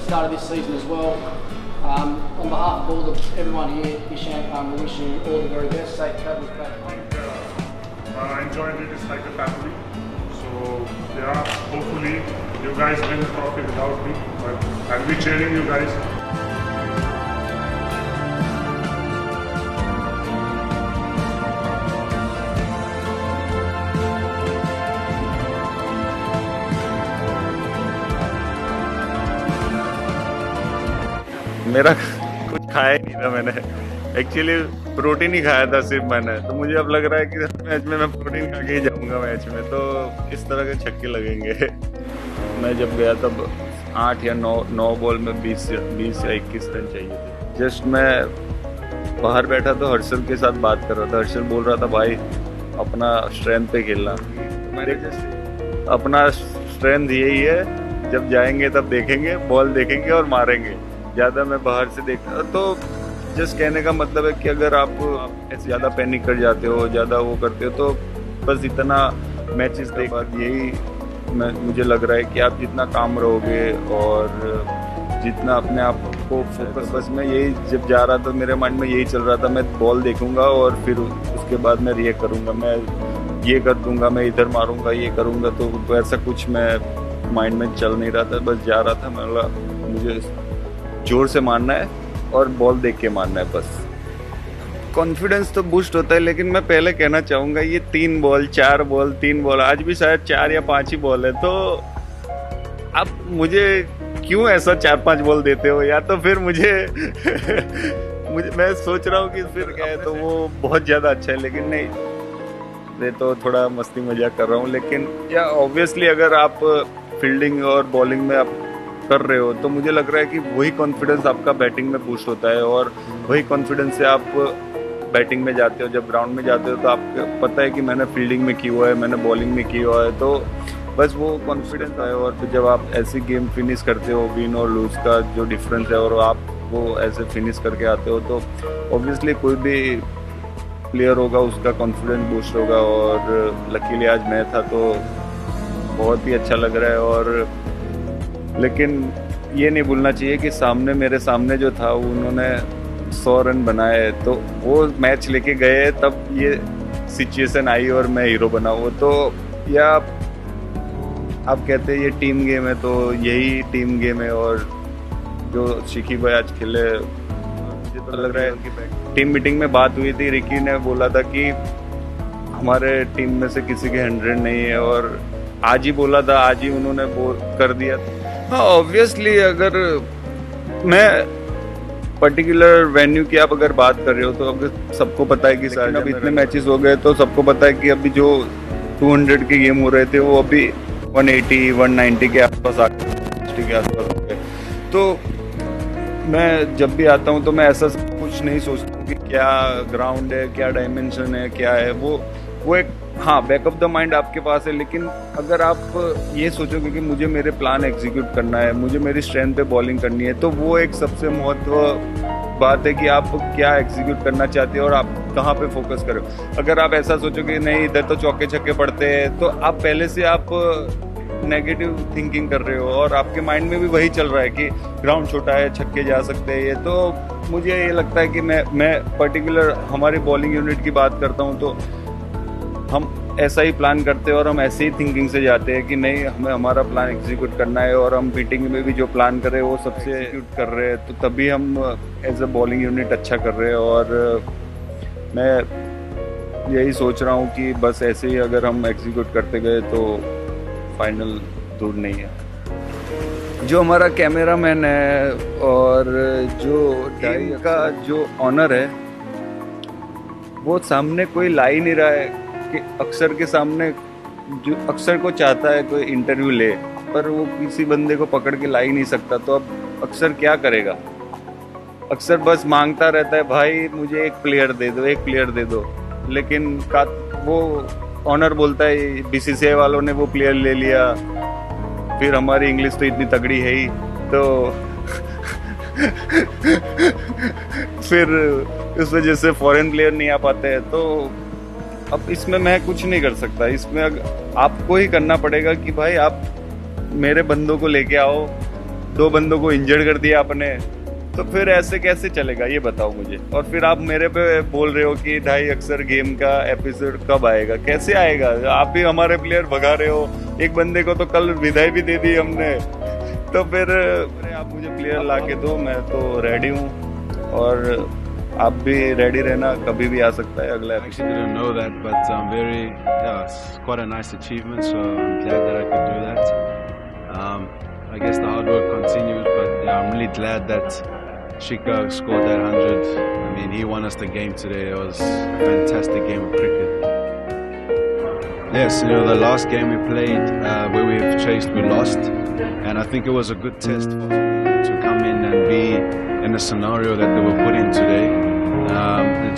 start of this season as well. On behalf of everyone here, Ishan, we wish you all the very best. Safe travels back home. I enjoyed it. It's like a family. So yeah, hopefully you guys win the trophy without me, but I'll be cheering you guys. मेरा कुछ खाया ही नहीं था मैंने, actually protein ही खाया था सिर्फ मैंने। तो मुझे अब लग रहा है कि मैच में मैं प्रोटीन खा के ही जाऊंगा मैच में, तो इस तरह के छक्के लगेंगे। मैं जब गया तब 8 या 9 बॉल में 20 या 21 रन चाहिए थे। जस्ट मैं बाहर बैठा तो हर्षल के साथ बात कर रहा था। हर्षल बोल रहा था भाई अपना स्ट्रेंथ पे खेलना। अपना स्ट्रेंथ यही है, जब जाएंगे तब देखेंगे, बॉल देखेंगे और मारेंगे। ज़्यादा मैं बाहर से देखता तो जस्ट कहने का मतलब है कि अगर आप ऐसे ज़्यादा पैनिक कर जाते हो, ज़्यादा वो करते हो, तो बस इतना मैचेस के बाद यही मुझे लग रहा है कि आप जितना काम रहोगे और जितना अपने आप को फोकस, बस मैं यही जब जा रहा था मेरे माइंड में यही चल रहा था, मैं बॉल देखूंगा और फिर उसके बाद मैं रिएक्ट करूंगा, मैं ये कर दूंगा, मैं इधर मारूंगा, ये करूंगा। तो ऐसा कुछ मैं माइंड में चल नहीं रहा था, बस जा रहा था। मुझे जोर से मारना है और बॉल देख के मारना है बस। कॉन्फिडेंस तो बूस्ट होता है, लेकिन मैं पहले कहना चाहूँगा ये 3 बॉल 4 बॉल 3 बॉल, आज भी शायद 4 या 5 ही बॉल है, तो अब मुझे क्यों ऐसा 4-5 बॉल देते हो? या तो फिर मुझे मैं सोच रहा हूँ कि फिर क्या है, तो वो बहुत ज़्यादा अच्छा है, लेकिन नहीं, मैं तो थोड़ा मस्ती मजाक कर रहा हूँ। लेकिन या ऑब्वियसली अगर आप फील्डिंग और बॉलिंग में आप कर रहे हो तो मुझे लग रहा है कि वही कॉन्फिडेंस आपका बैटिंग में बूस्ट होता है, और वही कॉन्फिडेंस से आप बैटिंग में जाते हो। जब ग्राउंड में जाते हो तो आपको पता है कि मैंने फील्डिंग में किया हुआ है, मैंने बॉलिंग में किया हुआ है, तो बस वो कॉन्फिडेंस है। और फिर जब आप ऐसी गेम फिनिश करते हो, विन और लूज का जो डिफरेंस है, और आप वो ऐसे फिनिश करके आते हो, तो ऑब्वियसली कोई भी प्लेयर होगा उसका कॉन्फिडेंस बूस्ट होगा। और लकीली आज मैं था तो बहुत ही अच्छा लग रहा है। और लेकिन ये नहीं भूलना चाहिए कि मेरे सामने जो था उन्होंने 100 रन बनाए, तो वो मैच लेके गए, तब ये सिचुएशन आई और मैं हीरो बना। वो तो या आप कहते हैं ये टीम गेम है, तो यही टीम गेम है। और जो शिखी भाई आज खेले, मुझे तो लग रहा है कि टीम मीटिंग में बात हुई थी, रिकी ने बोला था कि हमारे टीम में से किसी के 100 नहीं है, और आज ही बोला था, आज ही उन्होंने वो कर दिया। हाँ, ऑब्वियसली अगर मैं पर्टिकुलर वेन्यू की आप अगर बात कर रहे हो, तो अब सबको पता है कि सर अब इतने मैचेस हो गए, तो सबको पता है कि अभी जो 200 के गेम हो रहे थे वो अभी 180 190 के आसपास आ गए, के आसपास हो गए। तो मैं जब भी आता हूँ तो मैं ऐसा कुछ नहीं सोचता हूँ कि क्या ग्राउंड है, क्या डायमेंशन है, क्या है। वो एक हाँ बैक ऑफ द माइंड आपके पास है, लेकिन अगर आप ये सोचोगे कि मुझे मेरे प्लान एग्जीक्यूट करना है, मुझे मेरी स्ट्रेंथ पे बॉलिंग करनी है, तो वो एक सबसे महत्व बात है कि आप क्या एग्जीक्यूट करना चाहते हो और आप कहाँ पे फोकस करो। अगर आप ऐसा सोचोगे नहीं इधर तो चौके छक्के पड़ते हैं, तो आप पहले से आप नेगेटिव थिंकिंग कर रहे हो, और आपके माइंड में भी वही चल रहा है कि ग्राउंड छोटा है, छक्के जा सकते हैं। ये तो मुझे ये लगता है कि मैं पर्टिकुलर हमारी बॉलिंग यूनिट की बात करता हूँ, तो हम ऐसा ही प्लान करते हैं और हम ऐसे ही थिंकिंग से जाते हैं कि नहीं, हमें हमारा प्लान एग्जीक्यूट करना है, और हम मीटिंग में भी जो प्लान कर रहे हैं वो सबसे एग्जीक्यूट कर रहे हैं, तो तभी हम एज अ बॉलिंग यूनिट अच्छा कर रहे हैं। और मैं यही सोच रहा हूँ कि बस ऐसे ही अगर हम एग्जीक्यूट करते गए तो फाइनल दूर नहीं है। जो हमारा कैमरामैन है और जो डाई का जो ऑनर है, वो सामने कोई ला ही नहीं रहा है कि अक्सर के सामने जो अक्सर को चाहता है कोई इंटरव्यू ले, पर वो किसी बंदे को पकड़ के ला ही नहीं सकता। तो अब अक्सर क्या करेगा? अक्सर बस मांगता रहता है भाई मुझे एक प्लेयर दे दो, एक प्लेयर दे दो, लेकिन वो ऑनर बोलता है बीसीसीआई वालों ने वो प्लेयर ले लिया, फिर हमारी इंग्लिश तो इतनी तगड़ी है ही, तो फिर इस वजह से फॉरेन प्लेयर नहीं आ पाते हैं। तो अब इसमें मैं कुछ नहीं कर सकता, इसमें आपको ही करना पड़ेगा कि भाई आप मेरे बंदों को लेके आओ, 2 बंदों को इंजर्ड कर दिया आपने, तो फिर ऐसे कैसे चलेगा ये बताओ मुझे। और फिर आप मेरे पे बोल रहे हो कि ढाई अक्सर गेम का एपिसोड कब आएगा, कैसे आएगा? आप ही हमारे प्लेयर भगा रहे हो, एक बंदे को तो कल विदाई भी दे दी हमने, तो फिर आप मुझे प्लेयर ला के दो, मैं तो रेडी हूँ और आप भी रेडी रहना, कभी भी आ सकता है अगला episode. I actually didn't know that, but I'm very, it's quite a nice achievement, so I'm glad that I could do that. I guess the hard work continues, but yeah, I'm really glad that Shika scored that 100. I mean, he won us the game today. It was a fantastic game of cricket. Yes, the last game we played, where we've chased, we lost, and I think it was a good test for us to come in and be in the scenario that they were put in today.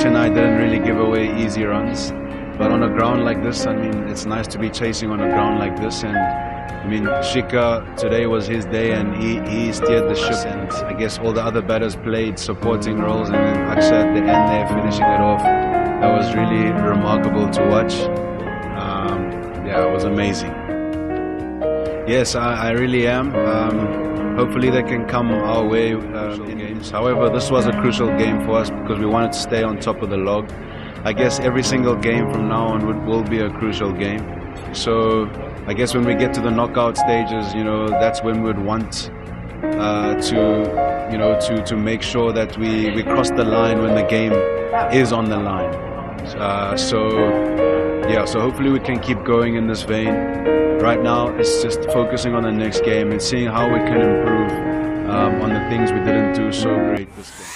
Chennai didn't really give away easy runs, but on a ground like this, I mean, it's nice to be chasing on a ground like this. And I mean, Shika today was his day, and he steered the ship. And I guess all the other batters played supporting roles, and then Akshay at the end there finishing it off. That was really remarkable to watch. Yeah, it was amazing. Yes, I really am. Hopefully they can come our way in games. However, this was a crucial game for us because we wanted to stay on top of the log. I guess every single game from now on will be a crucial game. So I guess when we get to the knockout stages, that's when we'd want to make sure that we cross the line when the game is on the line. So hopefully we can keep going in this vein. Right now, it's just focusing on the next game and seeing how we can improve on the things we didn't do so great this game.